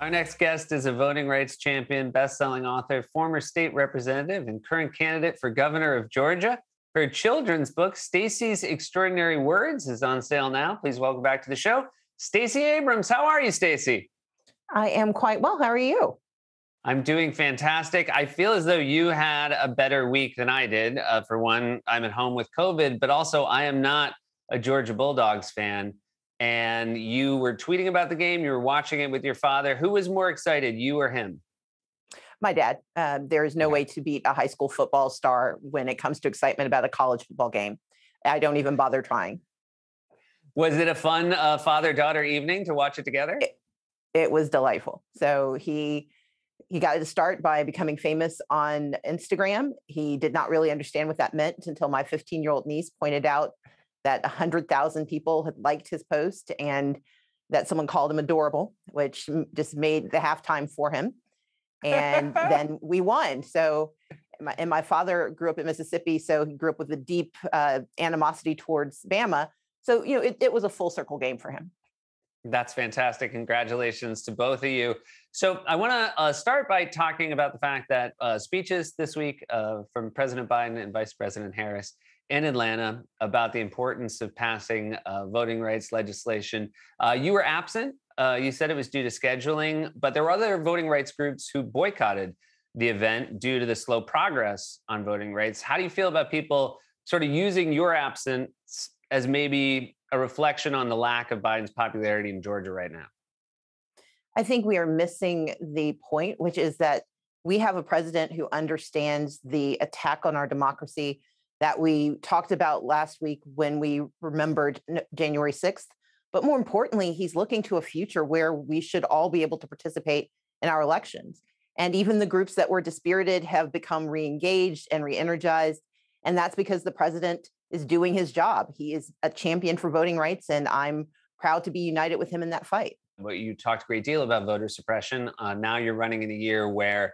Our next guest is a voting rights champion, best-selling author, former state representative, and current candidate for governor of Georgia. Her children's book, Stacey's Extraordinary Words, is on sale now. Please welcome back to the show, Stacey Abrams. How are you, Stacey? I am quite well. How are you? I'm doing fantastic. I feel as though you had a better week than I did. For one, I'm at home with COVID, but also I am not a Georgia Bulldogs fan. And you were tweeting about the game. You were watching it with your father. Who was more excited, you or him? My dad. There is no way to beat a high school football star when it comes to excitement about a college football game. I don't even bother trying. Was it a fun father-daughter evening to watch it together? It was delightful. So he got to start by becoming famous on Instagram. He did not really understand what that meant until my 15-year-old niece pointed out that 100,000 people had liked his post and that someone called him adorable, which just made the halftime for him. And then we won. So, my father grew up in Mississippi, so he grew up with a deep animosity towards Bama. So, it was a full circle game for him. That's fantastic. Congratulations to both of you. So I want to start by talking about the fact that speeches this week from President Biden and Vice President Harris in Atlanta about the importance of passing voting rights legislation. You were absent. You said it was due to scheduling, but there were other voting rights groups who boycotted the event due to the slow progress on voting rights. How do you feel about people sort of using your absence as maybe a reflection on the lack of Biden's popularity in Georgia right now? I think we are missing the point, which is that we have a president who understands the attack on our democracy that we talked about last week when we remembered January 6th. But more importantly, he's looking to a future where we should all be able to participate in our elections. And even the groups that were dispirited have become re-engaged and re-energized. And that's because the president is doing his job. He is a champion for voting rights, and I'm proud to be united with him in that fight. Well, you talked a great deal about voter suppression. Now you're running in a year where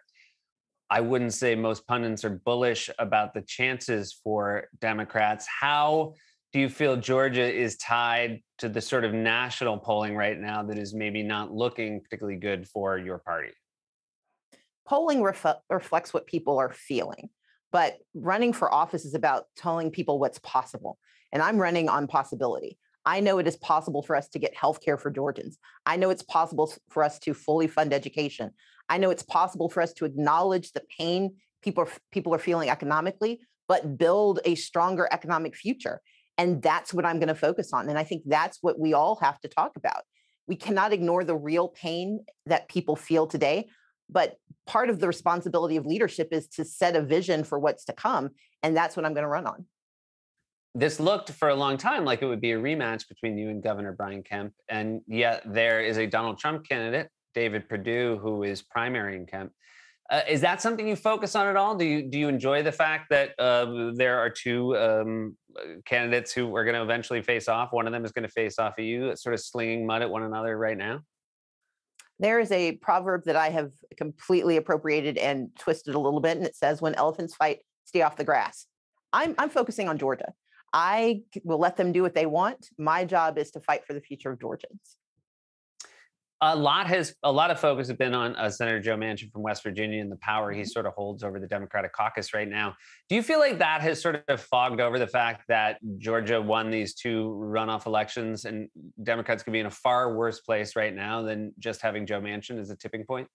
I wouldn't say most pundits are bullish about the chances for Democrats. How do you feel Georgia is tied to the sort of national polling right now that is maybe not looking particularly good for your party? Polling reflects what people are feeling, but running for office is about telling people what's possible. And I'm running on possibility. I know it is possible for us to get health care for Georgians. I know it's possible for us to fully fund education. I know it's possible for us to acknowledge the pain people are feeling economically, but build a stronger economic future. And that's what I'm going to focus on. And I think that's what we all have to talk about. We cannot ignore the real pain that people feel today. But part of the responsibility of leadership is to set a vision for what's to come. And that's what I'm going to run on. This looked for a long time like it would be a rematch between you and Governor Brian Kemp. And yet there is a Donald Trump candidate, David Perdue, who is primarying Kemp. Is that something you focus on at all? Do you enjoy the fact that there are two candidates who are going to eventually face off? One of them is going to face off of you, sort of slinging mud at one another right now? There is a proverb that I have completely appropriated and twisted a little bit, and it says, "When elephants fight, stay off the grass." I'm focusing on Georgia. I will let them do what they want. My job is to fight for the future of Georgians. A lot of focus has been on Senator Joe Manchin from West Virginia and the power he sort of holds over the Democratic caucus right now. Do you feel like that has sort of fogged over the fact that Georgia won these two runoff elections and Democrats could be in a far worse place right now than just having Joe Manchin as a tipping point?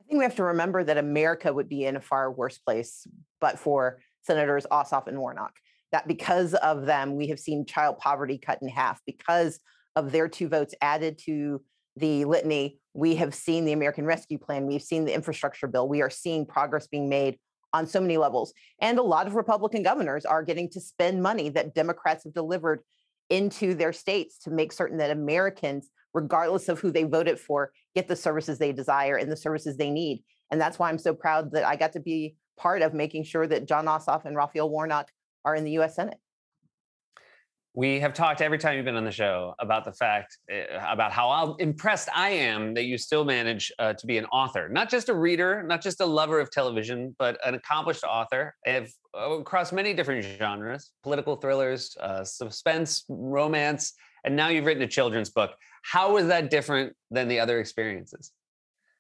I think we have to remember that America would be in a far worse place, but for Senators Ossoff and Warnock, that because of them, we have seen child poverty cut in half. Because of their two votes added to the litany, we have seen the American Rescue Plan. We've seen the infrastructure bill. We are seeing progress being made on so many levels. And a lot of Republican governors are getting to spend money that Democrats have delivered into their states to make certain that Americans, regardless of who they voted for, get the services they desire and the services they need. And that's why I'm so proud that I got to be part of making sure that Jon Ossoff and Raphael Warnock are in the U.S. Senate. We have talked every time you've been on the show about the fact about how impressed I am that you still manage to be an author, not just a reader, not just a lover of television, but an accomplished author across many different genres, political thrillers, suspense, romance, and now you've written a children's book. How was that different than the other experiences?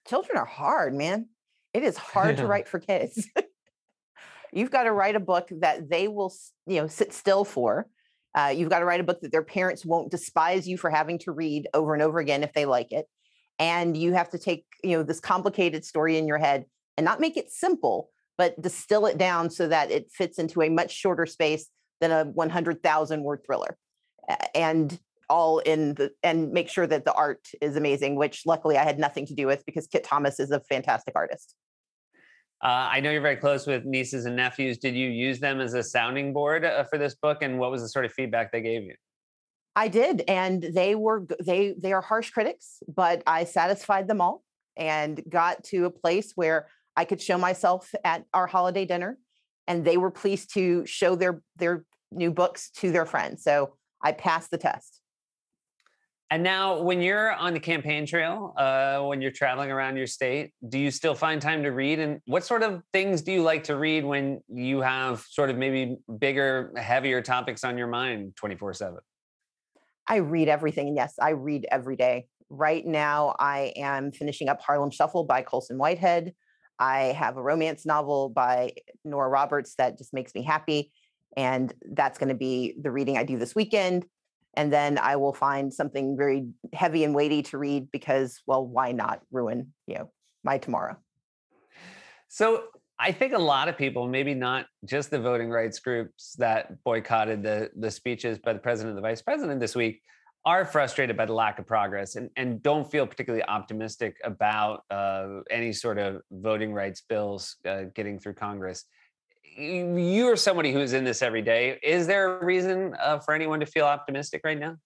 Children are hard, man. It is hard to write for kids. You've got to write a book that they will, sit still for. You've got to write a book that their parents won't despise you for having to read over and over again if they like it. And you have to take, this complicated story in your head and not make it simple, but distill it down so that it fits into a much shorter space than a 100,000 word thriller. And and make sure that the art is amazing, which luckily I had nothing to do with because Kit Thomas is a fantastic artist. I know you're very close with nieces and nephews. Did you use them as a sounding board for this book? And what was the sort of feedback they gave you? I did, and they are harsh critics, but I satisfied them all and got to a place where I could show myself at our holiday dinner, and they were pleased to show their new books to their friends. So I passed the test. And now, when you're on the campaign trail, when you're traveling around your state, do you still find time to read? And what sort of things do you like to read when you have sort of maybe bigger, heavier topics on your mind 24/7? I read everything. And yes, I read every day. Right now, I am finishing up Harlem Shuffle by Colson Whitehead. I have a romance novel by Nora Roberts that just makes me happy. And that's going to be the reading I do this weekend. And then I will find something very heavy and weighty to read because, well, why not ruin, my tomorrow? So I think a lot of people, maybe not just the voting rights groups that boycotted the speeches by the president and the vice president this week, are frustrated by the lack of progress and don't feel particularly optimistic about any sort of voting rights bills getting through Congress. You are somebody who's in this every day. Is there a reason for anyone to feel optimistic right now?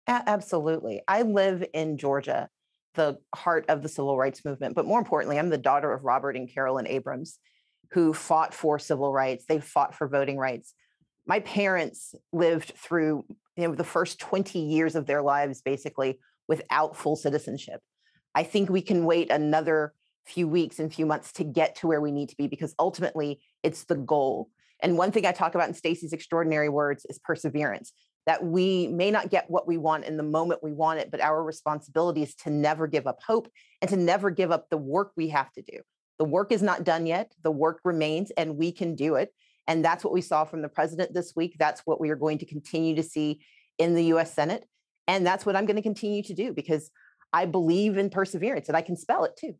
Absolutely. I live in Georgia, the heart of the civil rights movement. But more importantly, I'm the daughter of Robert and Carolyn Abrams, who fought for civil rights. They fought for voting rights. My parents lived through the first 20 years of their lives, basically, without full citizenship. I think we can wait another few weeks and few months to get to where we need to be, because ultimately it's the goal. And one thing I talk about in Stacey's Extraordinary Words is perseverance, that we may not get what we want in the moment we want it, but our responsibility is to never give up hope and to never give up the work we have to do. The work is not done yet. The work remains, and we can do it. And that's what we saw from the president this week. That's what we are going to continue to see in the US Senate. And that's what I'm going to continue to do, because I believe in perseverance, and I can spell it too.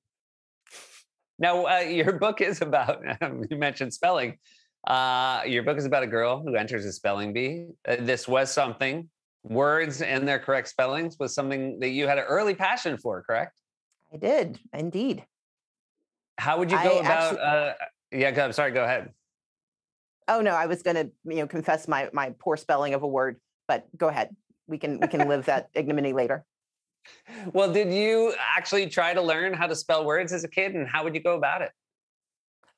Now, your book is about, you mentioned spelling. Your book is about a girl who enters a spelling bee. This was something, words and their correct spellings was something that you had an early passion for, correct? I did, indeed. How would you go about, I'm sorry, go ahead. Oh, no, I was going to, confess my poor spelling of a word, but go ahead. We can live that ignominy later. Well, did you actually try to learn how to spell words as a kid, and how would you go about it?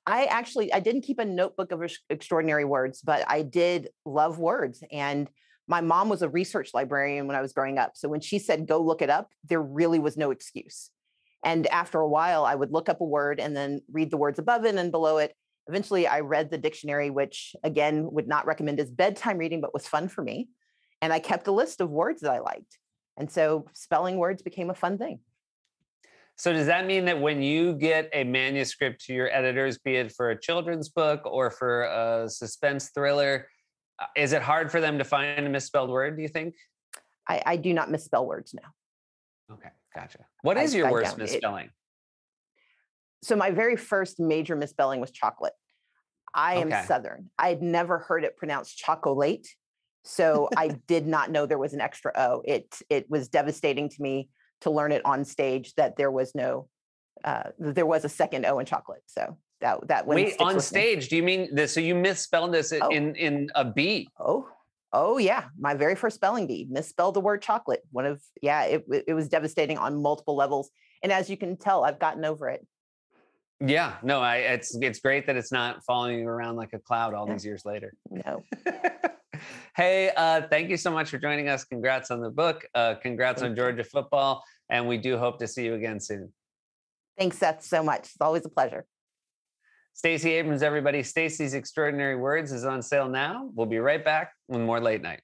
I didn't keep a notebook of extraordinary words, but I did love words. And my mom was a research librarian when I was growing up. So when she said, go look it up, there really was no excuse. And after a while, I would look up a word and then read the words above it and below it. Eventually, I read the dictionary, which again, would not recommend as bedtime reading, but was fun for me. And I kept a list of words that I liked. And so spelling words became a fun thing. So does that mean that when you get a manuscript to your editors, be it for a children's book or for a suspense thriller, is it hard for them to find a misspelled word, do you think? I do not misspell words now. Okay, gotcha. What is your worst misspelling? So my very first major misspelling was chocolate. I am Southern. I had never heard it pronounced chocolate. So I did not know there was an extra O. It was devastating to me to learn it on stage that there was there was a second O in chocolate. So that one. Wait, on stage? Do you mean this? So you misspelled this in a B? Oh yeah. My very first spelling bee misspelled the word chocolate. It was devastating on multiple levels. And as you can tell, I've gotten over it. Yeah, no, it's great that it's not following you around like a cloud all these years later. No. Hey, thank you so much for joining us. Congrats on the book. Congrats on Georgia football. And we do hope to see you again soon. Thanks, Seth, so much. It's always a pleasure. Stacey Abrams, everybody. Stacey's Extraordinary Words is on sale now. We'll be right back with more Late Night.